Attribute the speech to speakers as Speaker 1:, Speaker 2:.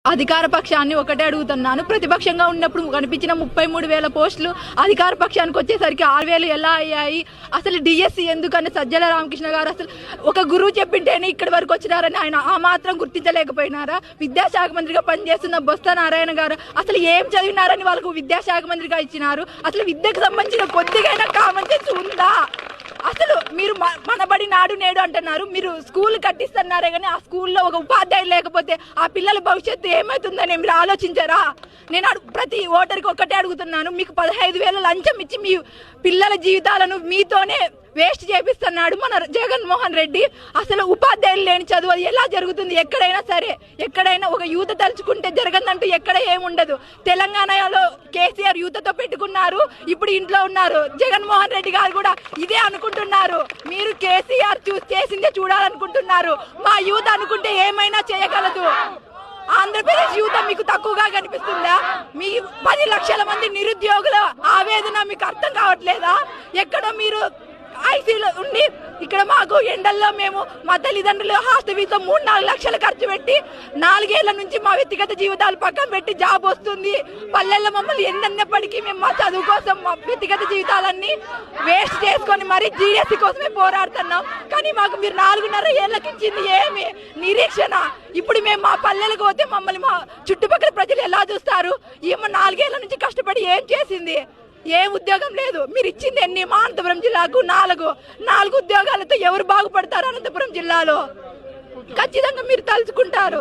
Speaker 1: అధికార పక్షాన్ని ఒకటే అడుగుతున్నాను. ప్రతిపక్షంగా ఉన్నప్పుడు కనిపించిన 33,000 పోస్టులు అధికార పక్షానికి వచ్చేసరికి 6,000 ఎలా అయ్యాయి? అసలు డిఎస్సి ఎందుకని సజ్జల రామకృష్ణ గారు అసలు ఒక గురువు చెప్పింటేనే ఇక్కడి వరకు వచ్చినారని ఆయన ఆ మాత్రం గుర్తించలేకపోయినారా? విద్యాశాఖ మంత్రిగా పనిచేస్తున్న బొత్స నారాయణ గారు అసలు ఏం చదివినారని వాళ్ళకు విద్యాశాఖ మంత్రిగా ఇచ్చినారు? అసలు విద్యకు సంబంధించిన కొద్దిగైనా కామన్ సెన్స్ ఉందా? అసలు మీరు మనబడి నాడు నేడు అంటున్నారు, మీరు స్కూల్ కట్టిస్తున్నారే కానీ ఆ స్కూల్లో ఒక ఉపాధ్యాయులు లేకపోతే ఆ పిల్లల భవిష్యత్తు ఏమవుతుందని మీరు ఆలోచించారా? నేను ప్రతి ఓటర్కి ఒక్కటే అడుగుతున్నాను, మీకు 15,000 లంచం ఇచ్చి మీ పిల్లల జీవితాలను మీతోనే వేస్ట్ చేపిస్తున్నాడు మన జగన్మోహన్ రెడ్డి. అసలు ఉపాధ్యాయులు లేని చదువు ఎలా జరుగుతుంది? ఎక్కడైనా సరే, ఎక్కడైనా ఒక యూత తలుచుకుంటే జరగదంటూ ఎక్కడ ఏముండదు. తెలంగాణలో కేసీఆర్ యూతతో పెట్టుకున్నారు, ఇప్పుడు ఇంట్లో ఉన్నారు. జగన్మోహన్ రెడ్డి గారు కూడా ఇదే అనుకుంటున్నారు. మీరు కేసీఆర్ చేసిందే చూడాలనుకుంటున్నారు. మా యూత అనుకుంటే ఏమైనా చేయగలదు. ఆంధ్రప్రదేశ్ యూత మీకు తక్కువగా కనిపిస్తుందా? మీ 10 లక్షల మంది నిరుద్యోగుల ఆవేదన మీకు అర్థం కావట్లేదా? ఎక్కడ మీరు ఐసీలో ఉండి ఇక్కడ మాకు ఎండల్లో మేము మా తల్లిదండ్రులు హాస్టల్తో 3-4 లక్షలు ఖర్చు పెట్టి 4 ఏళ్ల నుంచి మా వ్యక్తిగత జీవితాలు పక్కన పెట్టి జాబ్ వస్తుంది. పల్లెల్లో మమ్మల్ని ఎన్నప్పటికీ మేము మా చదువు కోసం మా వ్యక్తిగత జీవితాలన్నీ వేస్ట్ చేసుకొని మరి జీఎస్సీ కోసమే పోరాడుతున్నాం. కానీ మాకు మీరు 4.5 ఏళ్ళకి ఇచ్చింది ఏమి నిరీక్షణ? ఇప్పుడు మేము మా పల్లెలకు పోతే మమ్మల్ని మా చుట్టుపక్కల ప్రజలు ఎలా చూస్తారు? ఏమో 4 ఏళ్ల నుంచి కష్టపడి ఏం చేసింది? ఏం ఉద్యోగం లేదు. మీరు ఇచ్చింది ఎన్ని? మా అనంతపురం జిల్లాకు 4 ఉద్యోగాలతో ఎవరు బాగుపడతారు? అనంతపురం జిల్లాలో ఖచ్చితంగా మీరు తలుచుకుంటారు.